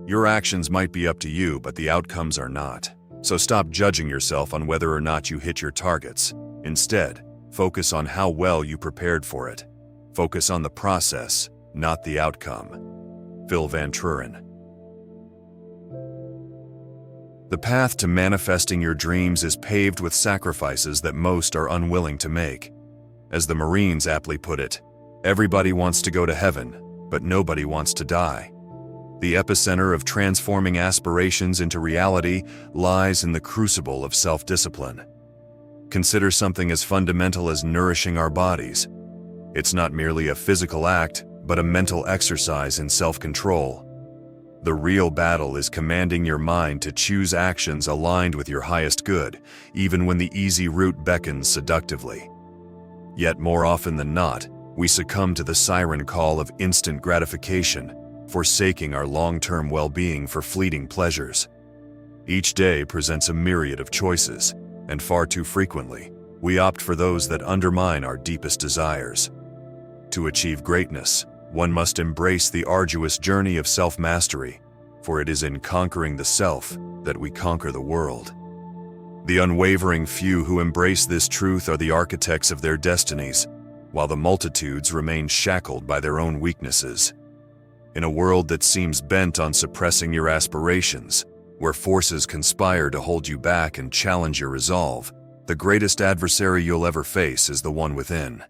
Your actions might be up to you, but the outcomes are not. So stop judging yourself on whether or not you hit your targets. Instead, focus on how well you prepared for it. Focus on the process, not the outcome. Phil Van Treuren. The path to manifesting your dreams is paved with sacrifices that most are unwilling to make. As the Marines aptly put it, everybody wants to go to heaven, but nobody wants to die. The epicenter of transforming aspirations into reality lies in the crucible of self-discipline. Consider something as fundamental as nourishing our bodies. It's not merely a physical act, but a mental exercise in self-control. The real battle is commanding your mind to choose actions aligned with your highest good, even when the easy route beckons seductively. Yet more often than not, we succumb to the siren call of instant gratification, forsaking our long-term well-being for fleeting pleasures. Each day presents a myriad of choices, and far too frequently, we opt for those that undermine our deepest desires. To achieve greatness, one must embrace the arduous journey of self-mastery, for it is in conquering the self that we conquer the world. The unwavering few who embrace this truth are the architects of their destinies, while the multitudes remain shackled by their own weaknesses. In a world that seems bent on suppressing your aspirations, where forces conspire to hold you back and challenge your resolve, the greatest adversary you'll ever face is the one within.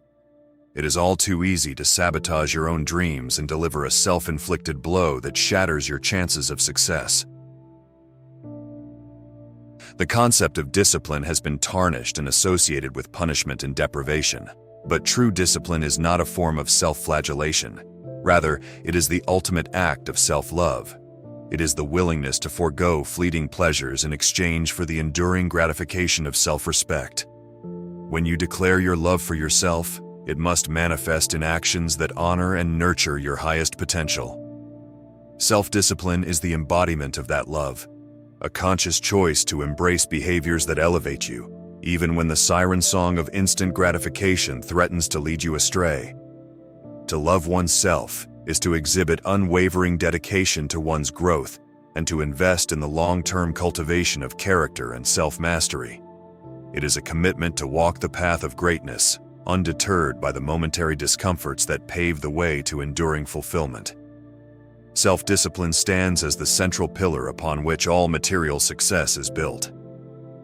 It is all too easy to sabotage your own dreams and deliver a self-inflicted blow that shatters your chances of success. The concept of discipline has been tarnished and associated with punishment and deprivation. But true discipline is not a form of self-flagellation. Rather, it is the ultimate act of self-love. It is the willingness to forego fleeting pleasures in exchange for the enduring gratification of self-respect. When you declare your love for yourself, it must manifest in actions that honor and nurture your highest potential. Self-discipline is the embodiment of that love, a conscious choice to embrace behaviors that elevate you, even when the siren song of instant gratification threatens to lead you astray. To love oneself is to exhibit unwavering dedication to one's growth and to invest in the long-term cultivation of character and self-mastery. It is a commitment to walk the path of greatness, undeterred by the momentary discomforts that pave the way to enduring fulfillment. Self-discipline stands as the central pillar upon which all material success is built.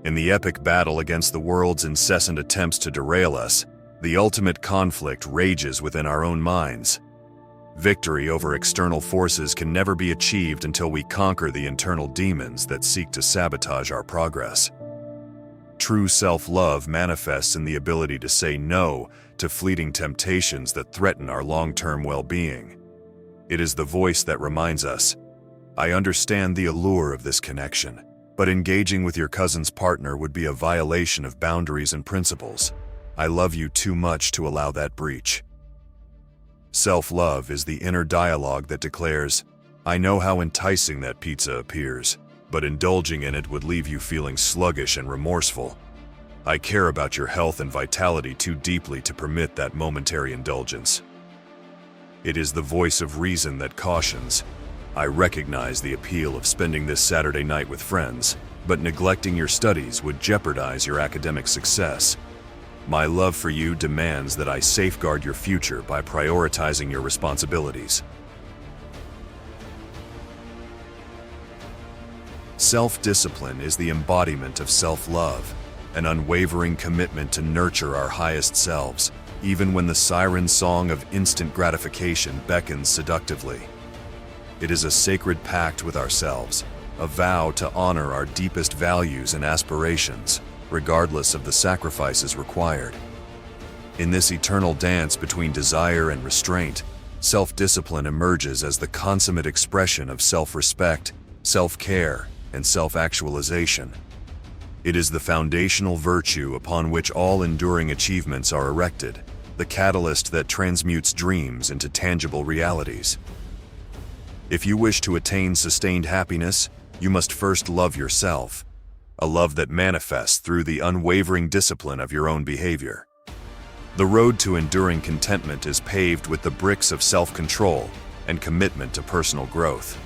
In the epic battle against the world's incessant attempts to derail us, the ultimate conflict rages within our own minds. Victory over external forces can never be achieved until we conquer the internal demons that seek to sabotage our progress. True self-love manifests in the ability to say no to fleeting temptations that threaten our long-term well-being. It is the voice that reminds us, "I understand the allure of this connection, but engaging with your cousin's partner would be a violation of boundaries and principles. I love you too much to allow that breach." Self-love is the inner dialogue that declares, "I know how enticing that pizza appears, but indulging in it would leave you feeling sluggish and remorseful. I care about your health and vitality too deeply to permit that momentary indulgence." It is the voice of reason that cautions, "I recognize the appeal of spending this Saturday night with friends, but neglecting your studies would jeopardize your academic success. My love for you demands that I safeguard your future by prioritizing your responsibilities." Self-discipline is the embodiment of self-love, an unwavering commitment to nurture our highest selves, even when the siren song of instant gratification beckons seductively. It is a sacred pact with ourselves, a vow to honor our deepest values and aspirations, regardless of the sacrifices required. In this eternal dance between desire and restraint, self-discipline emerges as the consummate expression of self-respect, self-care, and self-actualization. It is the foundational virtue upon which all enduring achievements are erected, the catalyst that transmutes dreams into tangible realities. If you wish to attain sustained happiness, you must first love yourself, a love that manifests through the unwavering discipline of your own behavior. The road to enduring contentment is paved with the bricks of self-control and commitment to personal growth.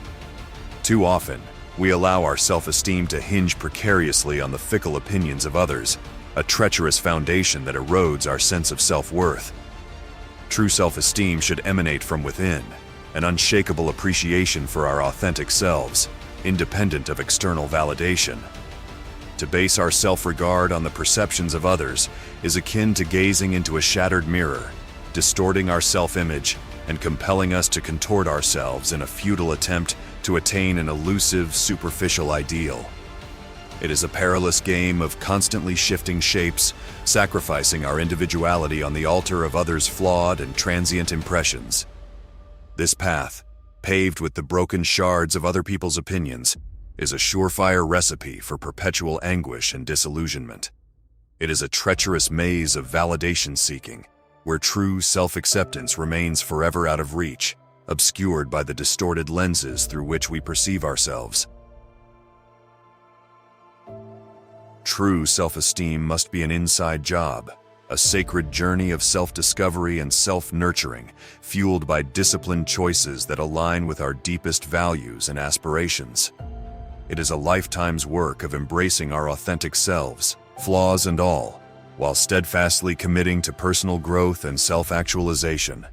Too often, we allow our self-esteem to hinge precariously on the fickle opinions of others, a treacherous foundation that erodes our sense of self-worth. True self-esteem should emanate from within, an unshakable appreciation for our authentic selves, independent of external validation. To base our self-regard on the perceptions of others is akin to gazing into a shattered mirror, distorting our self-image and compelling us to contort ourselves in a futile attempt to attain an elusive, superficial ideal. It is a perilous game of constantly shifting shapes, sacrificing our individuality on the altar of others' flawed and transient impressions. This path, paved with the broken shards of other people's opinions, is a surefire recipe for perpetual anguish and disillusionment. It is a treacherous maze of validation-seeking, where true self-acceptance remains forever out of reach, obscured by the distorted lenses through which we perceive ourselves. True self-esteem must be an inside job, a sacred journey of self-discovery and self-nurturing, fueled by disciplined choices that align with our deepest values and aspirations. It is a lifetime's work of embracing our authentic selves, flaws and all, while steadfastly committing to personal growth and self-actualization.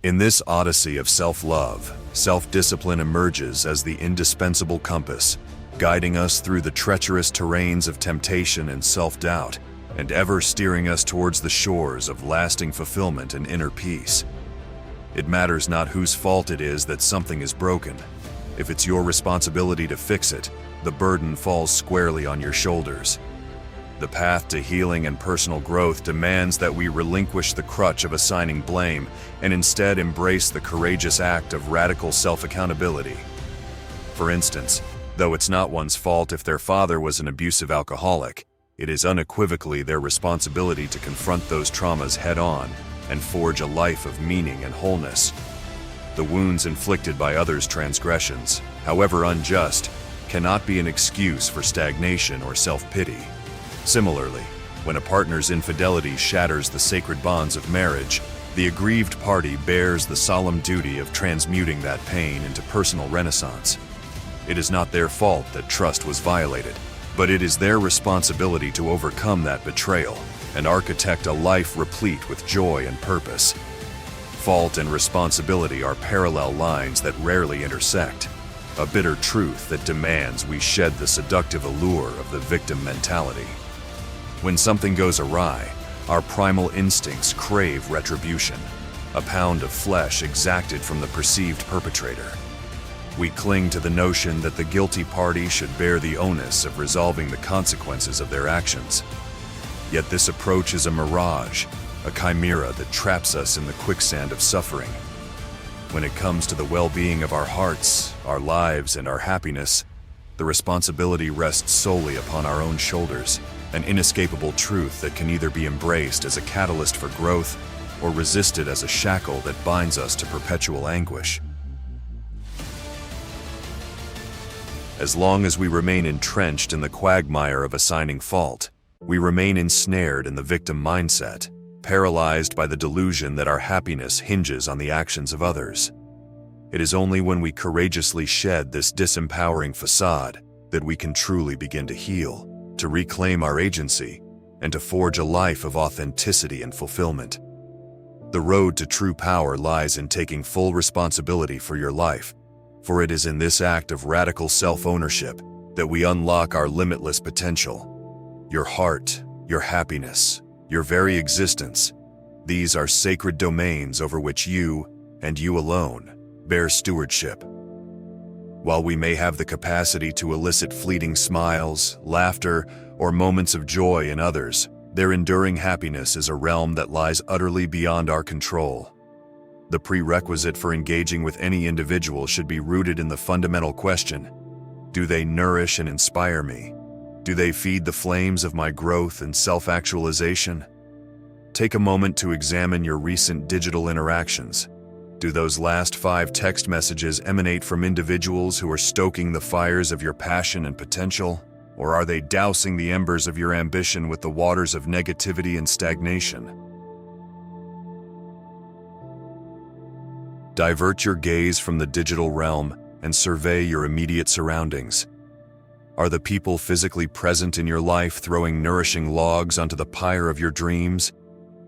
In this odyssey of self-love, self-discipline emerges as the indispensable compass, guiding us through the treacherous terrains of temptation and self-doubt, and ever steering us towards the shores of lasting fulfillment and inner peace. It matters not whose fault it is that something is broken. If it's your responsibility to fix it, the burden falls squarely on your shoulders. The path to healing and personal growth demands that we relinquish the crutch of assigning blame and instead embrace the courageous act of radical self-accountability. For instance, though it's not one's fault if their father was an abusive alcoholic, it is unequivocally their responsibility to confront those traumas head-on and forge a life of meaning and wholeness. The wounds inflicted by others' transgressions, however unjust, cannot be an excuse for stagnation or self-pity. Similarly, when a partner's infidelity shatters the sacred bonds of marriage, the aggrieved party bears the solemn duty of transmuting that pain into personal renaissance. It is not their fault that trust was violated, but it is their responsibility to overcome that betrayal and architect a life replete with joy and purpose. Fault and responsibility are parallel lines that rarely intersect, a bitter truth that demands we shed the seductive allure of the victim mentality. When something goes awry, our primal instincts crave retribution, a pound of flesh exacted from the perceived perpetrator. We cling to the notion that the guilty party should bear the onus of resolving the consequences of their actions. Yet this approach is a mirage, a chimera that traps us in the quicksand of suffering. When it comes to the well-being of our hearts, our lives, and our happiness, the responsibility rests solely upon our own shoulders, an inescapable truth that can either be embraced as a catalyst for growth or resisted as a shackle that binds us to perpetual anguish. As long as we remain entrenched in the quagmire of assigning fault, we remain ensnared in the victim mindset, paralyzed by the delusion that our happiness hinges on the actions of others. It is only when we courageously shed this disempowering facade that we can truly begin to heal, to reclaim our agency, and to forge a life of authenticity and fulfillment. The road to true power lies in taking full responsibility for your life, for it is in this act of radical self-ownership that we unlock our limitless potential. Your heart, your happiness, your very existence, these are sacred domains over which you, and you alone, bear stewardship. While we may have the capacity to elicit fleeting smiles, laughter, or moments of joy in others, their enduring happiness is a realm that lies utterly beyond our control. The prerequisite for engaging with any individual should be rooted in the fundamental question: do they nourish and inspire me? Do they feed the flames of my growth and self-actualization? Take a moment to examine your recent digital interactions. Do those last 5 text messages emanate from individuals who are stoking the fires of your passion and potential? Or are they dousing the embers of your ambition with the waters of negativity and stagnation? Divert your gaze from the digital realm and survey your immediate surroundings. Are the people physically present in your life throwing nourishing logs onto the pyre of your dreams,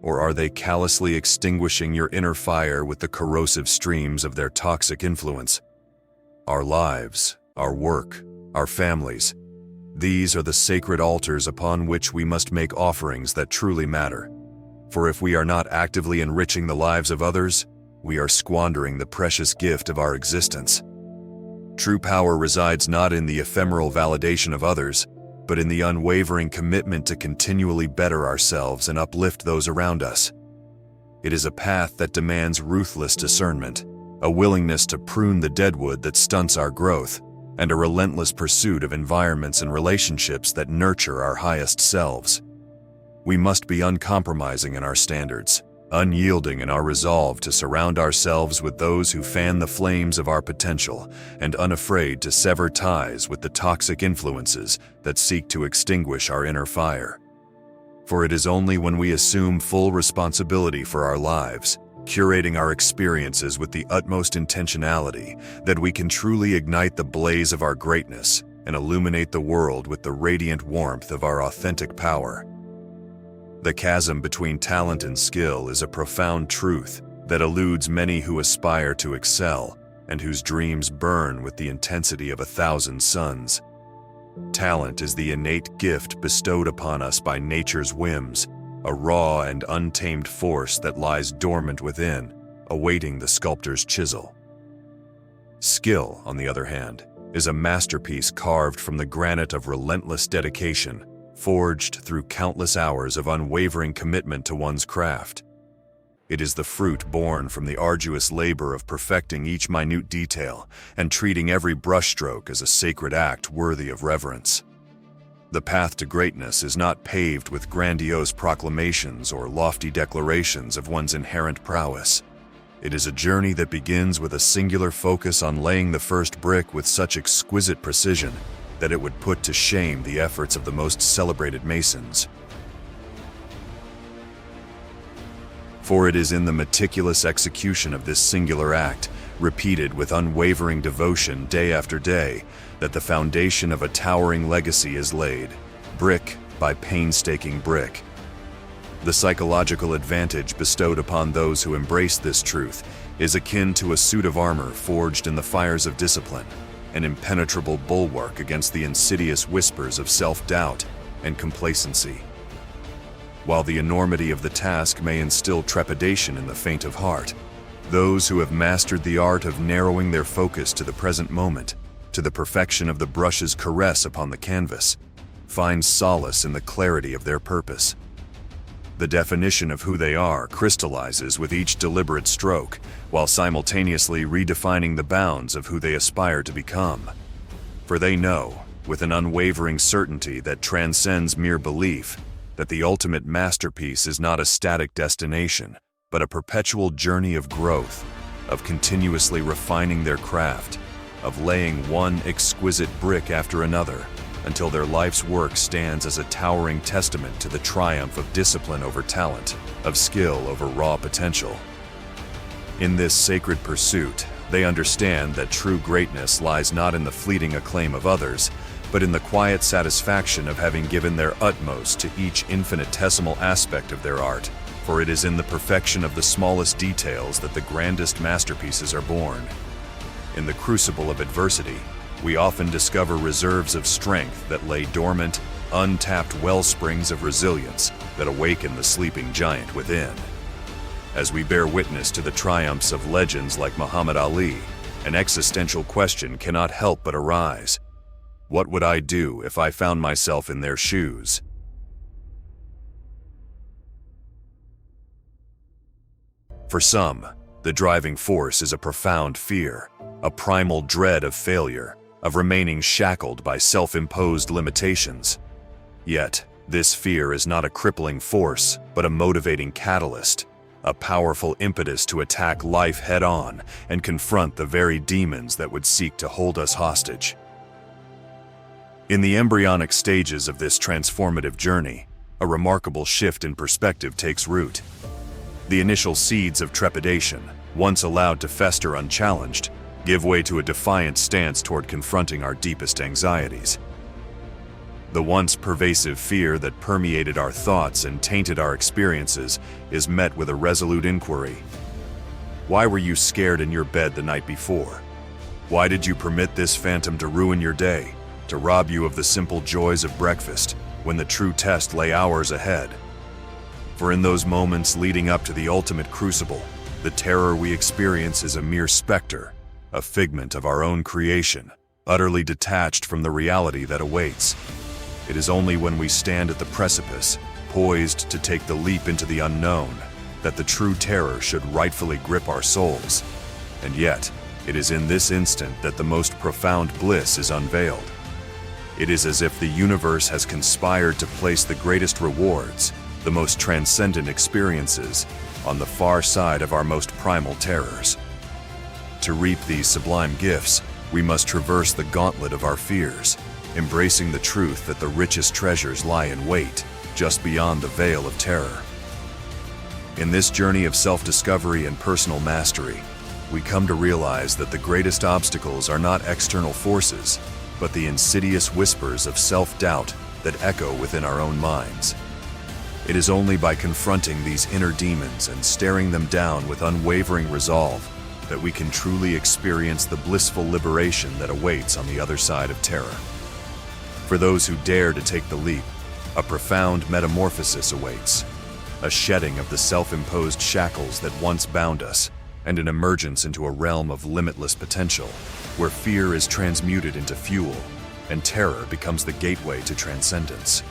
or are they callously extinguishing your inner fire with the corrosive streams of their toxic influence? Our lives, our work, our families, these are the sacred altars upon which we must make offerings that truly matter. For if we are not actively enriching the lives of others, we are squandering the precious gift of our existence. True power resides not in the ephemeral validation of others, but in the unwavering commitment to continually better ourselves and uplift those around us. It is a path that demands ruthless discernment, a willingness to prune the deadwood that stunts our growth, and a relentless pursuit of environments and relationships that nurture our highest selves. We must be uncompromising in our standards, unyielding in our resolve to surround ourselves with those who fan the flames of our potential, and unafraid to sever ties with the toxic influences that seek to extinguish our inner fire. For it is only when we assume full responsibility for our lives, curating our experiences with the utmost intentionality, that we can truly ignite the blaze of our greatness and illuminate the world with the radiant warmth of our authentic power. The chasm between talent and skill is a profound truth that eludes many who aspire to excel and whose dreams burn with the intensity of 1,000 suns. Talent is the innate gift bestowed upon us by nature's whims, a raw and untamed force that lies dormant within, awaiting the sculptor's chisel. Skill, on the other hand, is a masterpiece carved from the granite of relentless dedication, forged through countless hours of unwavering commitment to one's craft. It is the fruit born from the arduous labor of perfecting each minute detail and treating every brushstroke as a sacred act worthy of reverence. The path to greatness is not paved with grandiose proclamations or lofty declarations of one's inherent prowess. It is a journey that begins with a singular focus on laying the first brick with such exquisite precision that it would put to shame the efforts of the most celebrated masons. For it is in the meticulous execution of this singular act, repeated with unwavering devotion day after day, that the foundation of a towering legacy is laid, brick by painstaking brick. The psychological advantage bestowed upon those who embrace this truth is akin to a suit of armor forged in the fires of discipline, an impenetrable bulwark against the insidious whispers of self-doubt and complacency. While the enormity of the task may instill trepidation in the faint of heart, those who have mastered the art of narrowing their focus to the present moment, to the perfection of the brush's caress upon the canvas, find solace in the clarity of their purpose. The definition of who they are crystallizes with each deliberate stroke, while simultaneously redefining the bounds of who they aspire to become. For they know, with an unwavering certainty that transcends mere belief, that the ultimate masterpiece is not a static destination, but a perpetual journey of growth, of continuously refining their craft, of laying one exquisite brick after another, until their life's work stands as a towering testament to the triumph of discipline over talent, of skill over raw potential. In this sacred pursuit, they understand that true greatness lies not in the fleeting acclaim of others, but in the quiet satisfaction of having given their utmost to each infinitesimal aspect of their art, for it is in the perfection of the smallest details that the grandest masterpieces are born. In the crucible of adversity, we often discover reserves of strength that lay dormant, untapped well springs of resilience that awaken the sleeping giant within. As we bear witness to the triumphs of legends like Muhammad Ali, an existential question cannot help but arise. What would I do if I found myself in their shoes? For some, the driving force is a profound fear, a primal dread of failure, of remaining shackled by self-imposed limitations. Yet, this fear is not a crippling force, but a motivating catalyst, a powerful impetus to attack life head-on and confront the very demons that would seek to hold us hostage. In the embryonic stages of this transformative journey, a remarkable shift in perspective takes root. The initial seeds of trepidation, once allowed to fester unchallenged, give way to a defiant stance toward confronting our deepest anxieties. The once pervasive fear that permeated our thoughts and tainted our experiences is met with a resolute inquiry. Why were you scared in your bed the night before? Why did you permit this phantom to ruin your day, to rob you of the simple joys of breakfast, when the true test lay hours ahead? For in those moments leading up to the ultimate crucible, the terror we experience is a mere specter, a figment of our own creation, utterly detached from the reality that awaits. It is only when we stand at the precipice, poised to take the leap into the unknown, that the true terror should rightfully grip our souls. And yet, it is in this instant that the most profound bliss is unveiled. It is as if the universe has conspired to place the greatest rewards, the most transcendent experiences, on the far side of our most primal terrors. To reap these sublime gifts, we must traverse the gauntlet of our fears, embracing the truth that the richest treasures lie in wait, just beyond the veil of terror. In this journey of self-discovery and personal mastery, we come to realize that the greatest obstacles are not external forces, but the insidious whispers of self-doubt that echo within our own minds. It is only by confronting these inner demons and staring them down with unwavering resolve that we can truly experience the blissful liberation that awaits on the other side of terror. For those who dare to take the leap, a profound metamorphosis awaits, a shedding of the self-imposed shackles that once bound us, and an emergence into a realm of limitless potential, where fear is transmuted into fuel, and terror becomes the gateway to transcendence.